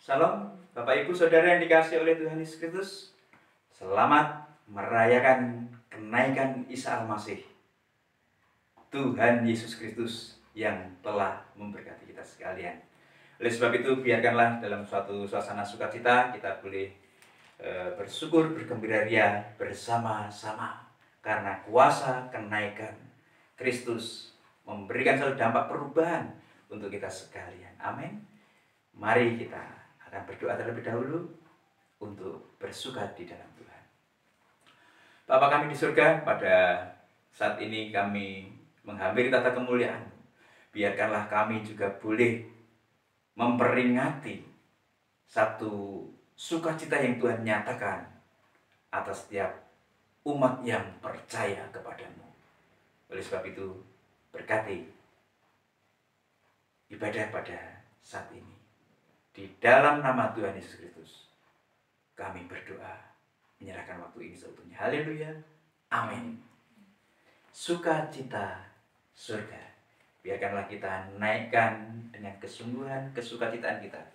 Salam, Bapak Ibu Saudara yang dikasihi oleh Tuhan Yesus Kristus. Selamat merayakan kenaikan Isa Al-Masih. Tuhan Yesus Kristus yang telah memberkati kita sekalian. Oleh sebab itu, biarkanlah dalam suatu suasana sukacita kita boleh bersyukur, bergembira ria bersama-sama. Karena kuasa kenaikan Kristus memberikan satu dampak perubahan untuk kita sekalian. Amin. Mari kita akan berdoa terlebih dahulu untuk bersuka di dalam Tuhan. Bapa kami di surga, pada saat ini kami menghampiri tata kemuliaan. Biarkanlah kami juga boleh memperingati satu sukacita yang Tuhan nyatakan atas setiap umat yang percaya kepadamu. Oleh sebab itu, berkati ibadah pada saat ini. Di dalam nama Tuhan Yesus Kristus, kami berdoa, menyerahkan waktu ini seutuhnya. Haleluya. Amin. Sukacita surga. Biarkanlah kita naikkan dengan kesungguhan, kesukacitaan kita.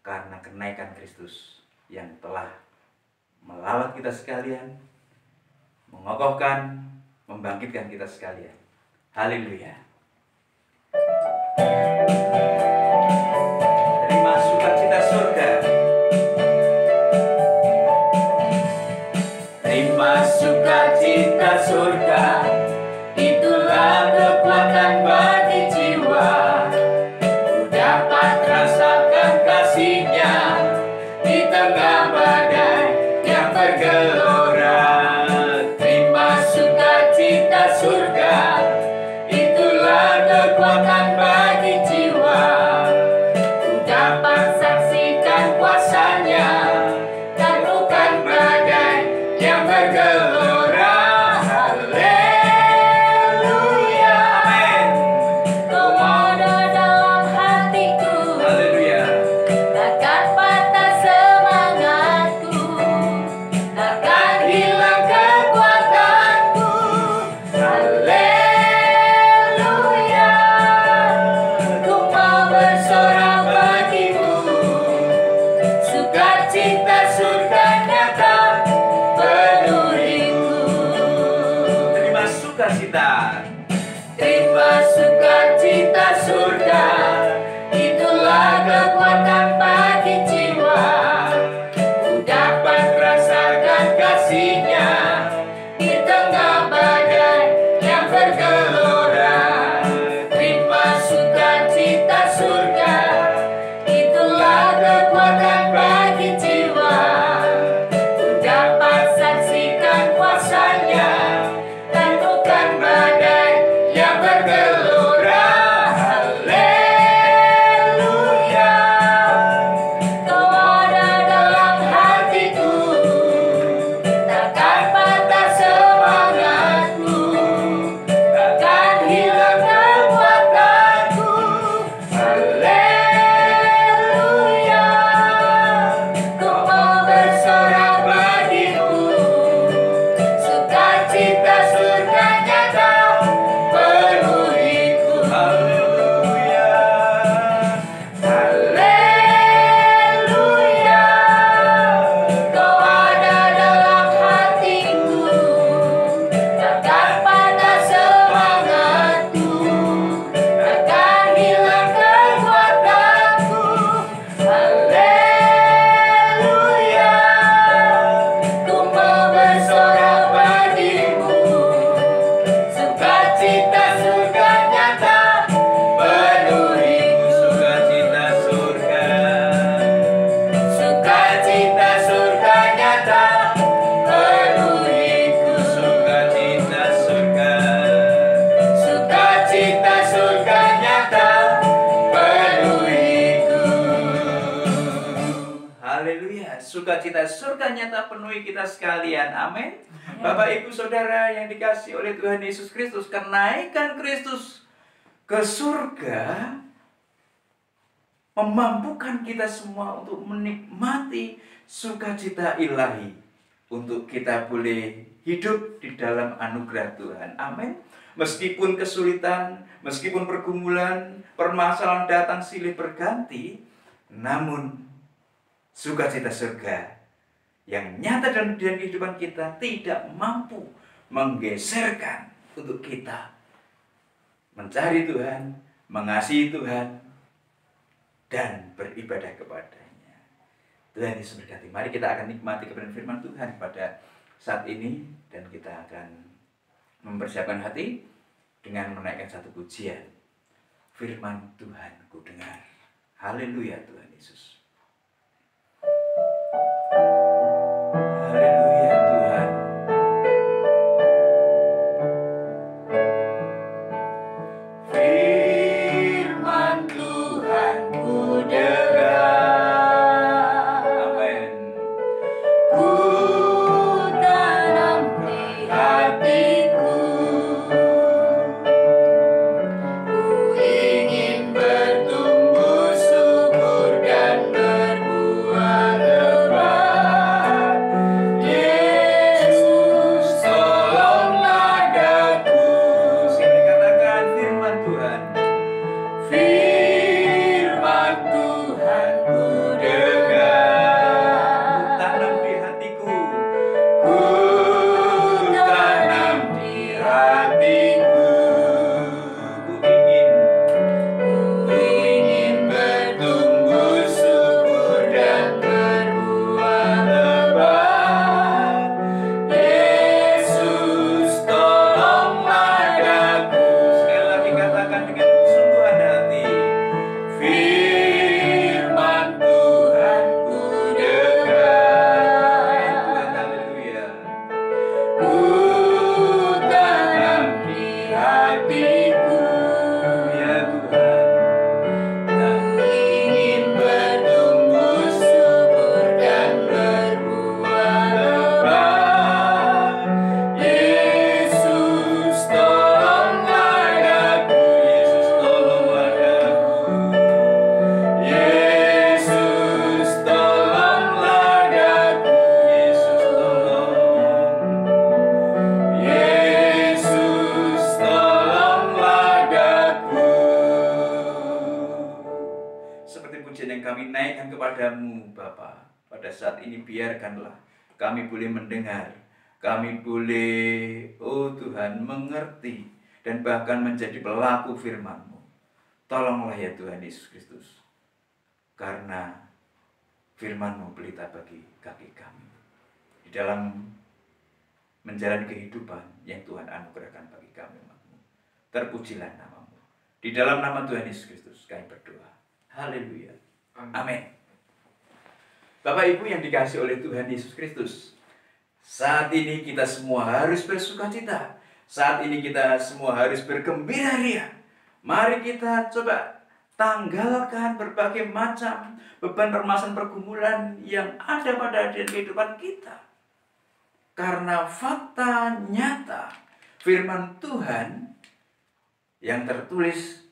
Karena kenaikan Kristus yang telah melawat kita sekalian, mengokohkan, membangkitkan kita sekalian. Haleluya. Terima sukacita surga. Terima sukacita surga. Itulah kekuatan bagi jiwa. Ku dapat rasakan kasih-Nya di tengah badai yang bergelora. Terima sukacita surga. Itulah kekuatan bagi jiwa. Ku dapat saksikan kuasa-Nya, taklukan badai yang bergelora. Haleluya. Amin. Kau ada dalam hatiku. Haleluya. Takkan patah semangatku, takkan hilang kekuatanku. Haleluya. Ku mau bersorak bagimu. Sukacita surga nyata penuhiku. Terima sukacita. Terima sukacita surga. Itulah kekuatan bagi jiwa. Ku dapat rasakan kasih-Nya di tengah badai yang bergelora. Terima sukacita surga. Itulah kekuatan bagi jiwa. Ku dapat saksikan kuasa-Nya, taklukan badai yang bergelora. Haleluya. Kau ada dalam hatiku, takkan patah semangatku, takkan hilang kekuatanku. Haleluya. Ku mau bersorak bagimu. Sukacita surga nyata penuhiku. Haleluya. Haleluya. Kau ada dalam hatiku, takkan patah semangatku, takkan hilang kekuatanku. Haleluya. Ku mau bersorak bagimu. Sukacita surga nyata penuhiku. Sukacita surga. Sukacita surga nyata penuhiku. Sukacita surga. Sukacita surga nyata penuhiku. Haleluya. Sukacita surga nyata penuhi kita sekalian. Amin. Bapak Ibu Saudara yang dikasihi oleh Tuhan Yesus Kristus, kenaikan Kristus ke surga memampukan kita semua untuk menikmati sukacita ilahi, untuk kita boleh hidup di dalam anugerah Tuhan. Amin. Meskipun kesulitan, meskipun pergumulan, permasalahan datang silih berganti, namun sukacita surga yang nyata dalam kehidupan kita tidak mampu menggeserkan untuk kita mencari Tuhan, mengasihi Tuhan, dan beribadah kepadanya. Tuhan Yesus berkati. Mari kita akan nikmati kebenaran firman Tuhan pada saat ini, dan kita akan mempersiapkan hati dengan menaikkan satu pujian. Firman Tuhan ku dengar. Haleluya Tuhan Yesus. Haleluya Tuhan. Firman Tuhan ku dengar. Amin. Ku tanam di hatiku. Ku ingin bertumbuh subur dan berbuah lebat. Yesus, tolonglah daku. Sini katakan firman Tuhan. Firman Tuhan ku dengar. Tanam di hatiku. Ku tanam di hatiku. Ku ingin Ku ingin bertumbuh subur dan berbuah lebat. Yesus, tolonglah daku. sekali lagi katakan dengan kesungguhan hati. Firman Tuhan ku Tuhan, dengar. haleluya. Ku tanam di hatiku. Ya Tuhan. Ku ingin bertumbuh subur dan berbuah lebat. Yesus, tolonglah daku. Yesus tolonglah daku. Yesus, tolonglah daku. Seperti pujian yang kami naikkan kepadamu Bapa, pada saat ini biarkanlah kami boleh mendengar, kami boleh, oh Tuhan, mengerti dan bahkan menjadi pelaku firman-Mu. Tolonglah ya Tuhan Yesus Kristus, karena firman-Mu pelita bagi kaki kami di dalam menjalani kehidupan yang Tuhan anugerahkan bagi kami umat-Mu. Terpujilah nama-Mu. Di dalam nama Tuhan Yesus Kristus kami berdoa. Haleluya. Amin. Bapak Ibu yang dikasihi oleh Tuhan Yesus Kristus, saat ini kita semua harus bersukacita. Saat ini kita semua harus bergembira ria. Mari kita coba tanggalkan berbagai macam beban permasalahan pergumulan yang ada pada kehidupan kita. Karena fakta nyata firman Tuhan yang tertulis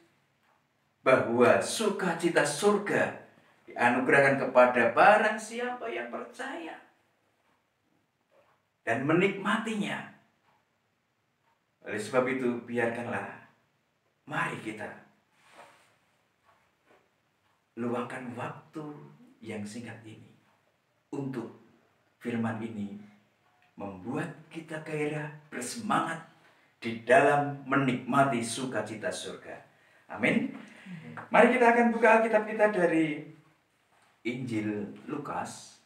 bahwa sukacita surga dianugerahkan kepada barang siapa yang percaya dan menikmatinya. Oleh sebab itu, biarkanlah, mari kita luangkan waktu yang singkat ini untuk firman ini membuat kita gairah, bersemangat di dalam menikmati sukacita surga. Amin. Mari kita akan buka Alkitab kita dari Injil Lukas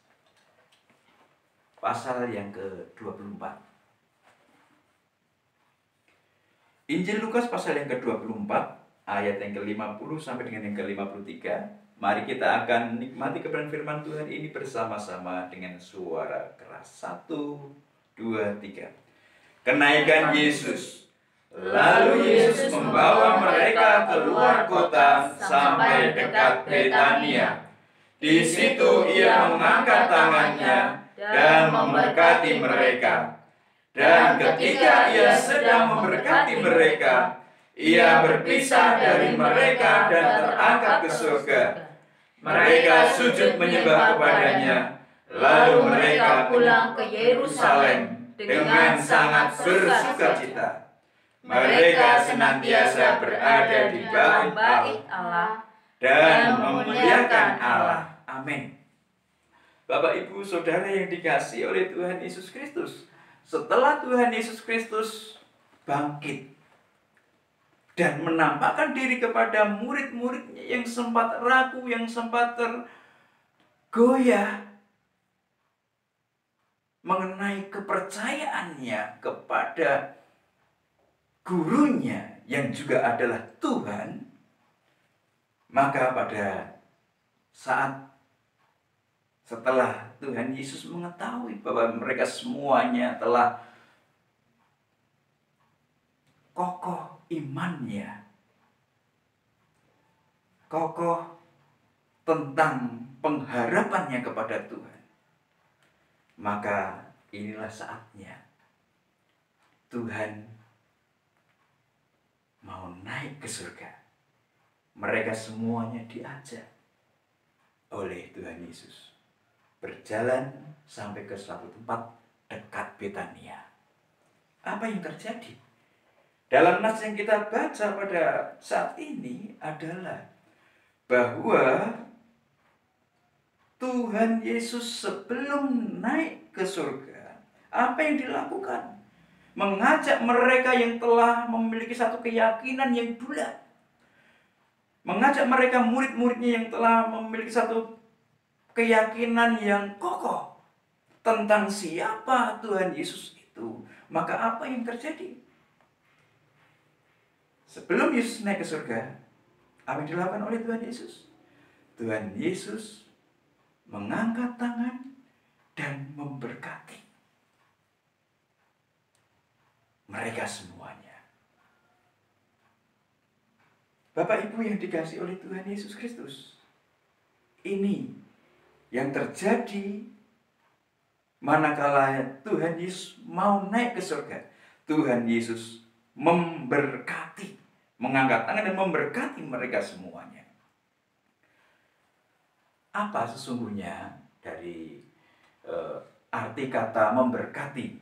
pasal yang ke-24. Injil Lukas pasal yang ke-24 ayat yang ke-50 sampai dengan yang ke-53. Mari kita akan nikmati kebenaran firman Tuhan ini bersama-sama dengan suara keras. 1, 2, 3. Kenaikan Yesus. Lalu Yesus membawa mereka keluar kota sampai dekat Betania. Di situ ia mengangkat tangannya dan memberkati mereka. Dan ketika ia sedang memberkati mereka, ia berpisah dari mereka dan terangkat ke surga. Mereka sujud menyembah kepadanya, lalu mereka pulang ke Yerusalem dengan sangat bersukacita. Mereka senantiasa berada di bait Allah dan memuliakan Allah. Amin. Bapak, Ibu, Saudara yang dikasihi oleh Tuhan Yesus Kristus, setelah Tuhan Yesus Kristus bangkit dan menampakkan diri kepada murid-muridnya yang sempat ragu, yang sempat tergoyah mengenai kepercayaannya kepada gurunya yang juga adalah Tuhan, maka pada saat setelah Tuhan Yesus mengetahui bahwa mereka semuanya telah kokoh imannya, kokoh tentang pengharapannya kepada Tuhan, maka inilah saatnya Tuhan mau naik ke surga. Mereka semuanya diajak oleh Tuhan Yesus berjalan sampai ke suatu tempat dekat Betania. Apa yang terjadi? Dalam nas yang kita baca pada saat ini adalah bahwa Tuhan Yesus sebelum naik ke surga, apa yang dilakukan? Mengajak mereka yang telah memiliki satu keyakinan yang bulat, mengajak mereka murid-muridnya yang telah memiliki satu keyakinan yang kokoh tentang siapa Tuhan Yesus itu. Maka apa yang terjadi? Sebelum Yesus naik ke surga, apa yang dilakukan oleh Tuhan Yesus? Tuhan Yesus mengangkat tangan dan memberkati mereka semuanya. Bapak, Ibu yang dikasihi oleh Tuhan Yesus Kristus, ini yang terjadi manakala Tuhan Yesus mau naik ke surga. Tuhan Yesus memberkati, mengangkat tangan dan memberkati mereka semuanya. Apa sesungguhnya dari arti kata memberkati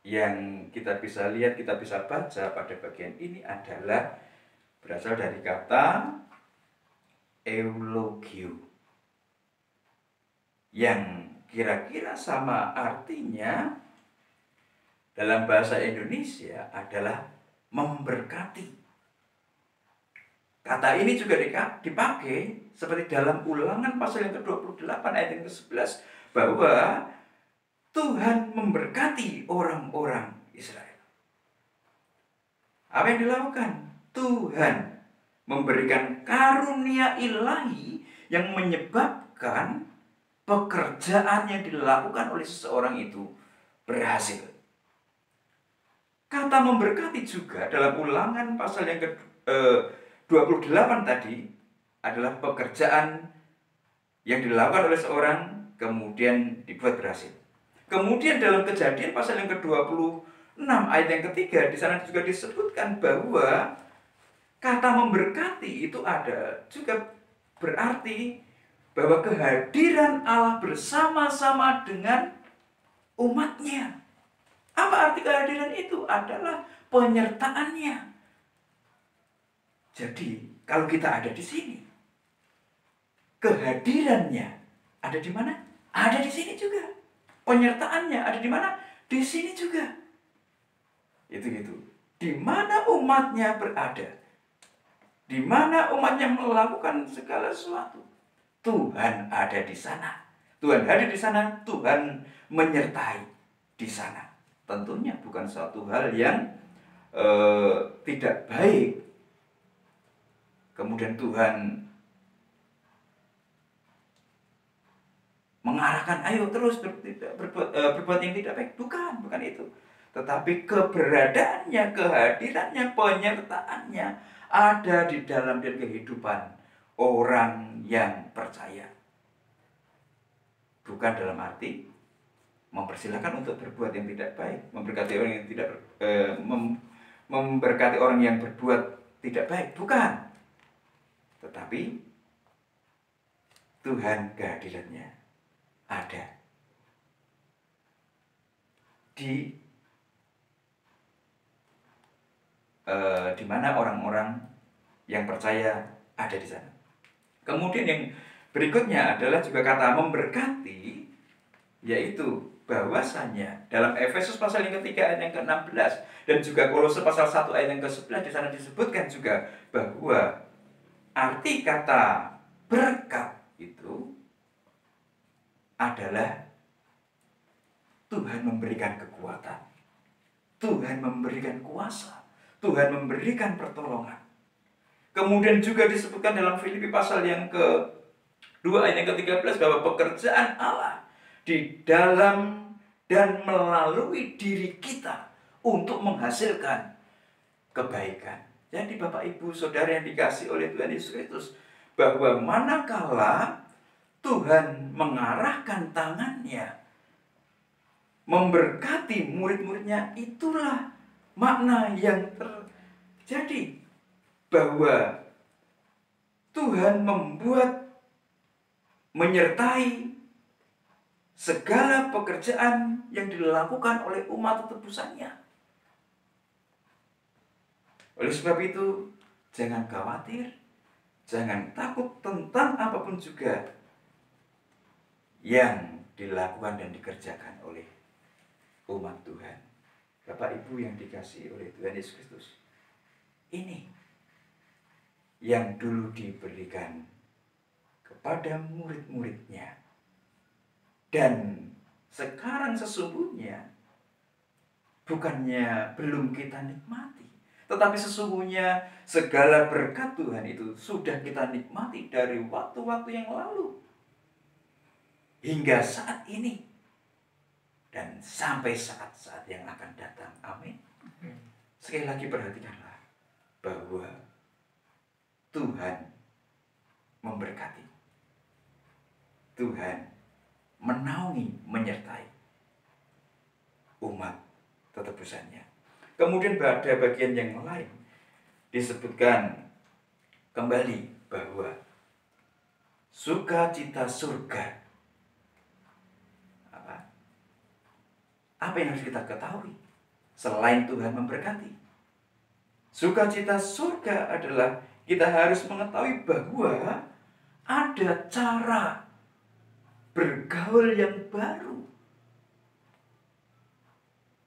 yang kita bisa lihat, kita bisa baca pada bagian ini adalah berasal dari kata eulogio, yang kira-kira sama artinya dalam bahasa Indonesia adalah memberkati. Kata ini juga dipakai seperti dalam Ulangan pasal yang ke-28 ayat yang ke-11, bahwa Tuhan memberkati orang-orang Israel. Apa yang dilakukan? Tuhan memberikan karunia ilahi yang menyebabkan pekerjaan yang dilakukan oleh seseorang itu berhasil. Kata memberkati juga dalam Ulangan pasal yang ke-28 tadi adalah pekerjaan yang dilakukan oleh seorang kemudian dibuat berhasil. Kemudian dalam Kejadian pasal yang ke-26 ayat yang ketiga, di sana juga disebutkan bahwa kata memberkati itu ada juga berarti bahwa kehadiran Allah bersama-sama dengan umatnya. Apa arti kehadiran itu? Adalah penyertaannya. Jadi, kalau kita ada di sini, kehadirannya ada di mana? Ada di sini juga. Penyertaannya ada di mana? Di sini juga. Itu gitu. Di mana umatnya berada, di mana umatnya melakukan segala sesuatu, Tuhan ada di sana. Tuhan hadir di sana, Tuhan menyertai di sana. Tentunya bukan suatu hal yang tidak baik. Kemudian Tuhan mengarahkan, ayo terus berbuat yang tidak baik. Bukan itu. Tetapi keberadaannya, kehadirannya, penyertaannya ada di dalam dan kehidupan orang yang percaya. Bukan dalam arti mempersilahkan untuk berbuat yang tidak baik, memberkati orang yang tidak memberkati orang yang berbuat tidak baik, bukan. Tetapi Tuhan kehadirannya ada di mana orang-orang yang percaya ada di sana. Kemudian yang berikutnya adalah juga kata memberkati yaitu bahwasanya dalam Efesus pasal yang ketiga ayat yang ke-16 dan juga Kolose pasal 1 ayat yang ke-11 di sana disebutkan juga bahwa arti kata berkat itu adalah Tuhan memberikan kekuatan, Tuhan memberikan kuasa, Tuhan memberikan pertolongan. Kemudian juga disebutkan dalam Filipi pasal yang ke-2 ayat yang ke-13 bahwa pekerjaan Allah di dalam dan melalui diri kita untuk menghasilkan kebaikan. Jadi Bapak Ibu Saudara yang dikasihi oleh Tuhan Yesus Kristus, bahwa manakala Tuhan mengarahkan tangannya memberkati murid-muridnya, itulah makna yang terjadi, bahwa Tuhan membuat menyertai segala pekerjaan yang dilakukan oleh umat tebusannya. Oleh sebab itu, jangan khawatir, jangan takut tentang apapun juga yang dilakukan dan dikerjakan oleh umat Tuhan. Bapak Ibu yang dikasihi oleh Tuhan Yesus Kristus, ini yang dulu diberikan kepada murid-muridnya, dan sekarang sesungguhnya bukannya belum kita nikmati, tetapi sesungguhnya segala berkat Tuhan itu sudah kita nikmati dari waktu-waktu yang lalu hingga saat ini dan sampai saat-saat yang akan datang. Amin. Sekali lagi perhatikanlah bahwa Tuhan memberkati, Tuhan menaungi, menyertai umat tetebusannya. Kemudian pada bagian yang lain disebutkan kembali bahwa sukacita surga. Apa yang harus kita ketahui selain Tuhan memberkati? Sukacita surga adalah kita harus mengetahui bahwa ada cara bergaul yang baru.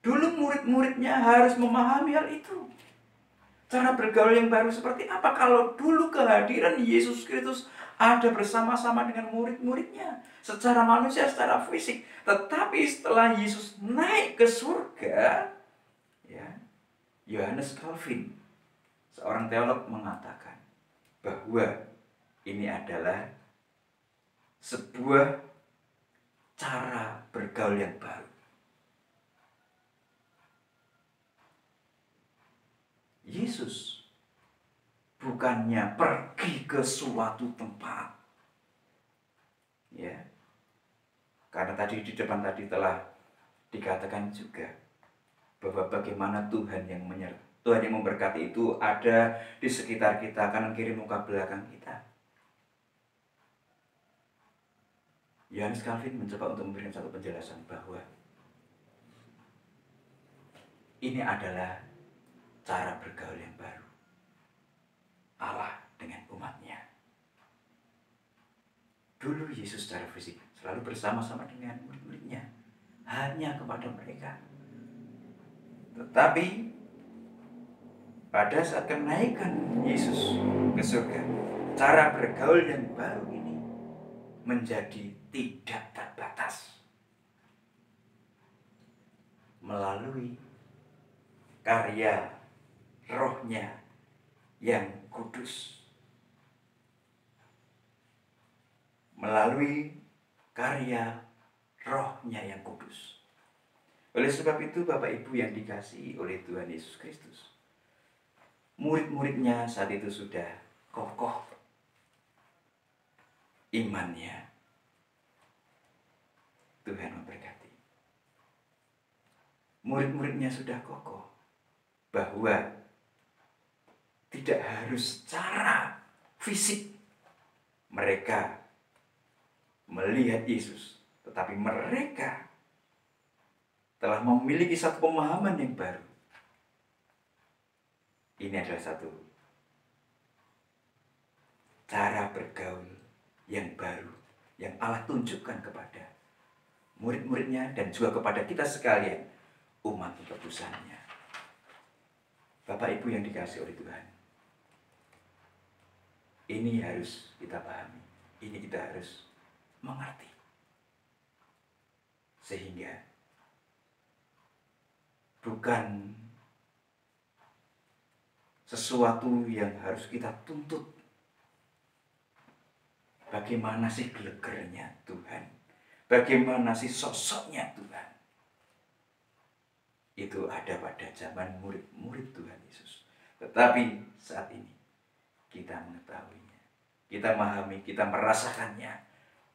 Dulu murid-muridnya harus memahami hal itu. Cara bergaul yang baru seperti apa? Kalau dulu kehadiran Yesus Kristus ada bersama-sama dengan murid-muridnya secara manusia, secara fisik. Tetapi setelah Yesus naik ke surga, ya, Yohanes Calvin, seorang teolog, mengatakan bahwa ini adalah sebuah cara bergaul yang baru. Yesus bukannya pergi ke suatu tempat, ya, karena tadi di depan tadi telah dikatakan juga bahwa bagaimana Tuhan yang memberkati itu ada di sekitar kita, kanan kiri muka belakang kita. Yohanes Calvin mencoba untuk memberikan satu penjelasan bahwa ini adalah cara bergaul yang baru Allah dengan umatnya. Dulu Yesus secara fisik selalu bersama-sama dengan murid-muridnya, hanya kepada mereka. Tetapi pada saat kenaikan Yesus ke surga, cara bergaul yang baru ini menjadi tidak terbatas melalui karya Roh-Nya yang kudus, melalui karya Roh-Nya yang kudus. Oleh sebab itu Bapak Ibu yang dikasihi oleh Tuhan Yesus Kristus, murid-muridnya saat itu sudah kokoh imannya. Tuhan memberkati. Murid-muridnya sudah kokoh bahwa tidak harus secara fisik mereka melihat Yesus, tetapi mereka telah memiliki satu pemahaman yang baru. Ini adalah satu cara bergaul yang baru yang Allah tunjukkan kepada murid-muridnya dan juga kepada kita sekalian, umat tebusannya. Bapak Ibu yang dikasihi oleh Tuhan, ini harus kita pahami, ini kita harus mengerti. Sehingga bukan sesuatu yang harus kita tuntut. Bagaimana sih gelegernya Tuhan? Bagaimana sih sosoknya Tuhan? Itu ada pada zaman murid-murid Tuhan Yesus. Tetapi saat ini kita mengetahuinya, kita memahami, kita merasakannya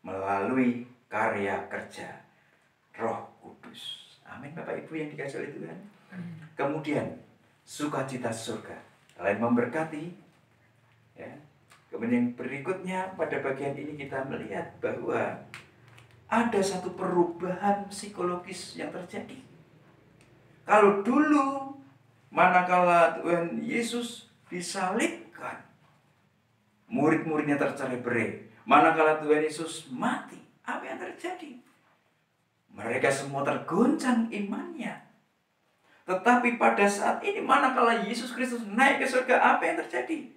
melalui karya kerja Roh Kudus. Amin Bapak Ibu yang dikasihi oleh Tuhan. Kemudian sukacita surga selain memberkati, ya. Kemudian berikutnya pada bagian ini kita melihat bahwa ada satu perubahan psikologis yang terjadi. Kalau dulu manakala Tuhan Yesus disalibkan, murid-muridnya tercerai-berai. Manakala Tuhan Yesus mati, apa yang terjadi? Mereka semua tergoncang imannya. Tetapi pada saat ini manakala Yesus Kristus naik ke surga, apa yang terjadi?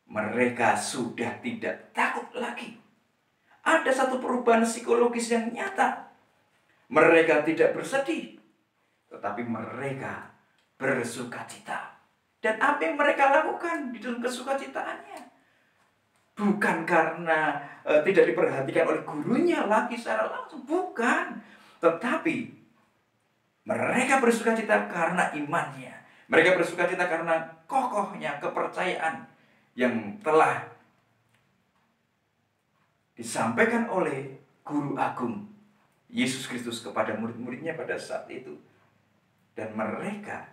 Mereka sudah tidak takut lagi. Ada satu perubahan psikologis yang nyata. Mereka tidak bersedih, tetapi mereka bersukacita. Dan apa yang mereka lakukan di dalam kesukacitaannya? Bukan karena tidak diperhatikan oleh gurunya lagi secara langsung, bukan. Tetapi mereka bersukacita karena imannya. Mereka bersukacita karena kokohnya kepercayaan yang telah disampaikan oleh Guru Agung Yesus Kristus kepada murid-muridnya pada saat itu. Dan mereka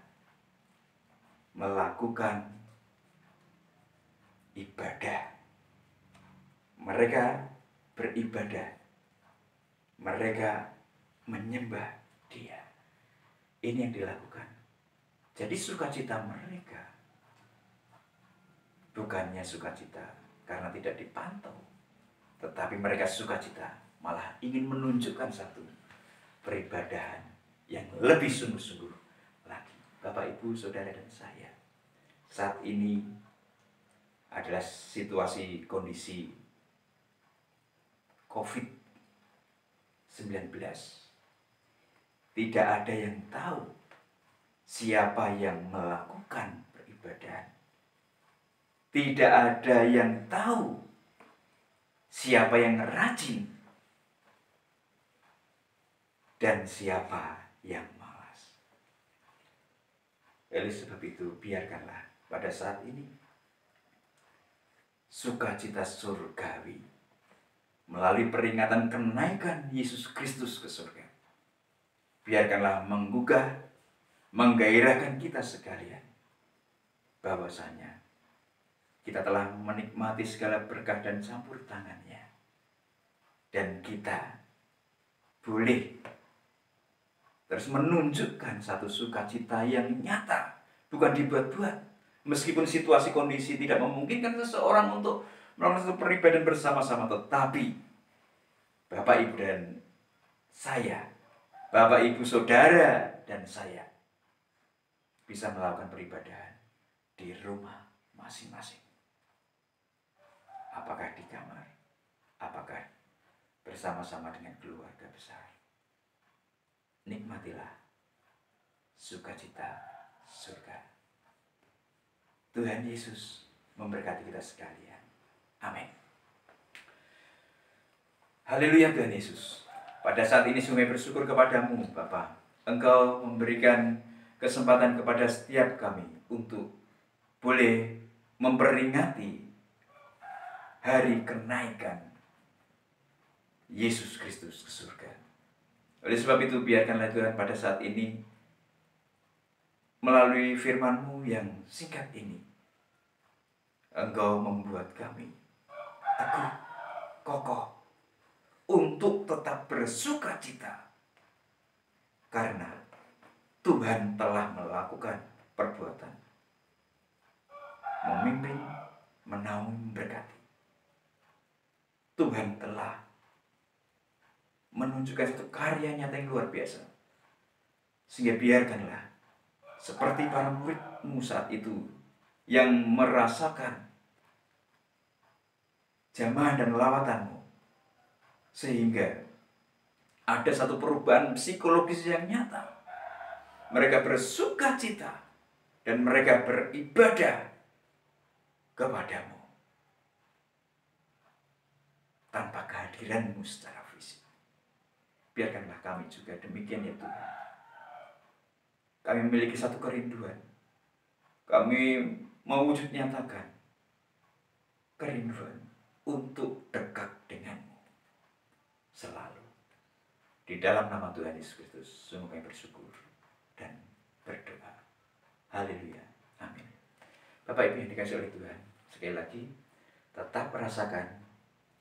melakukan ibadah. Mereka beribadah. Mereka menyembah Dia. Ini yang dilakukan. Jadi sukacita mereka bukannya sukacita karena tidak dipantau, tetapi mereka sukacita malah ingin menunjukkan satu peribadahan yang lebih sungguh-sungguh lagi. Bapak, Ibu, Saudara, dan saya, saat ini adalah situasi kondisi COVID-19. Tidak ada yang tahu siapa yang melakukan peribadahan. Tidak ada yang tahu siapa yang rajin dan siapa yang malas. Oleh sebab itu, biarkanlah pada saat ini sukacita surgawi melalui peringatan kenaikan Yesus Kristus ke surga. Biarkanlah menggugah, menggairahkan kita sekalian bahwasanya kita telah menikmati segala berkah dan campur tangannya. Dan kita boleh terus menunjukkan satu sukacita yang nyata, bukan dibuat-buat. Meskipun situasi kondisi tidak memungkinkan seseorang untuk melakukan satu peribadahan bersama-sama, tetapi Bapak, Ibu, dan saya, Bapak, Ibu, Saudara, dan saya bisa melakukan peribadahan di rumah masing-masing. Apakah di kamar, apakah bersama-sama dengan keluarga besar. Nikmatilah sukacita surga. Tuhan Yesus memberkati kita sekalian. Amin. Haleluya Tuhan Yesus. Pada saat ini kami bersyukur kepadamu Bapa. Engkau memberikan kesempatan kepada setiap kami untuk boleh memperingati hari kenaikan Yesus Kristus ke surga. Oleh sebab itu, biarkanlah Tuhan pada saat ini melalui firman-Mu yang singkat ini, Engkau membuat kami teguh, kokoh untuk tetap bersukacita karena Tuhan telah melakukan perbuatan memimpin, menaungi, memberkati. Tuhan telah menunjukkan satu karya nyata yang luar biasa. Sehingga biarkanlah seperti para murid-Mu saat itu yang merasakan jamahan dan lawatan-Mu, sehingga ada satu perubahan psikologis yang nyata. Mereka bersuka cita dan mereka beribadah kepada-Mu tanpa kehadiran-Mu secara fisik. Biarkanlah kami juga demikian ya Tuhan. Kami memiliki satu kerinduan. Kami mau wujud nyatakan kerinduan untuk dekat dengan-Mu selalu. Di dalam nama Tuhan Yesus Kristus, sungguh kami bersyukur dan berdoa. Haleluya. Amin. Bapak Ibu yang dikasihi oleh Tuhan, sekali lagi tetap merasakan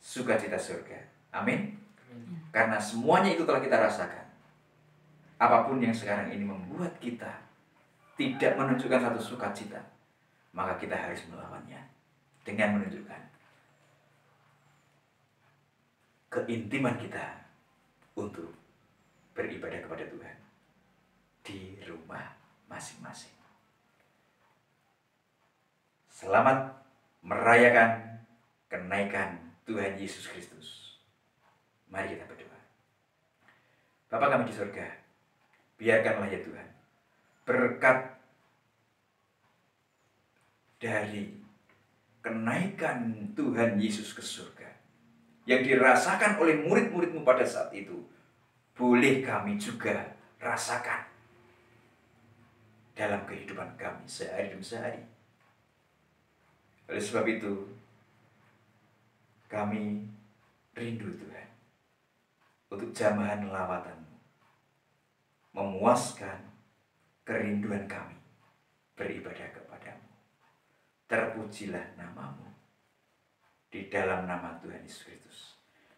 sukacita surga. Amin. Karena semuanya itu telah kita rasakan. Apapun yang sekarang ini membuat kita tidak menunjukkan satu sukacita, maka kita harus melawannya dengan menunjukkan keintiman kita untuk beribadah kepada Tuhan di rumah masing-masing. Selamat merayakan kenaikan Tuhan Yesus Kristus. Mari kita berdoa. Bapa kami di surga, biarkanlah ya Tuhan, berkat dari kenaikan Tuhan Yesus ke surga yang dirasakan oleh murid-murid-Mu pada saat itu, boleh kami juga rasakan dalam kehidupan kami sehari demi sehari. Oleh sebab itu, kami rindu Tuhan untuk jamahan lawatan-Mu, memuaskan kerinduan kami beribadah kepada-Mu. Terpujilah nama-Mu di dalam nama Tuhan Yesus Kristus.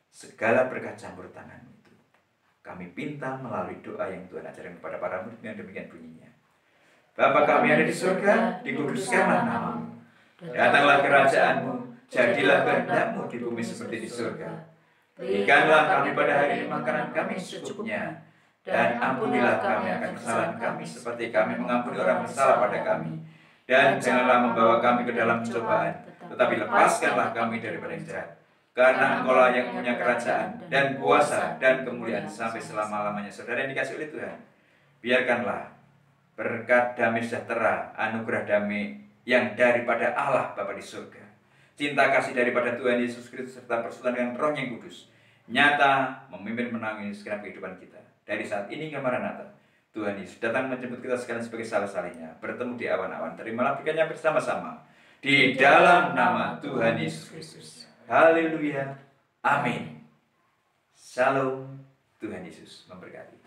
Segala berkat campur tangan-Mu itu kami pinta melalui doa yang Tuhan ajarkan kepada para murid yang demikian bunyinya. Bapa kami ada di surga, dikuduskanlah nama-Mu. Datanglah kerajaan-Mu, jadilah kehendak-Mu di bumi seperti di surga. Berikanlah kami pada hari ini makanan kami secukupnya, dan ampunilah kami akan kesalahan kami seperti kami mengampuni orang bersalah pada kami. Dan janganlah membawa kami ke dalam pencobaan, tetapi lepaskanlah kami daripada yang jahat. Karena Engkau-lah yang punya kerajaan dan kuasa dan kemuliaan sampai selama-lamanya. Saudara yang dikasihi oleh Tuhan, biarkanlah berkat damai sejahtera, anugerah damai yang daripada Allah Bapa di surga, cinta kasih daripada Tuhan Yesus Kristus serta persekutuan dengan Roh yang kudus nyata memimpin menangani segenap kehidupan kita dari saat ini ke Maranatha. Tuhan Yesus datang menjemput kita sekalian sebagai salah-salihnya, bertemu di awan-awan. Terimalah berkatnya bersama-sama di dalam nama Tuhan Yesus Kristus. Haleluya. Amin. Shalom. Tuhan Yesus memberkati.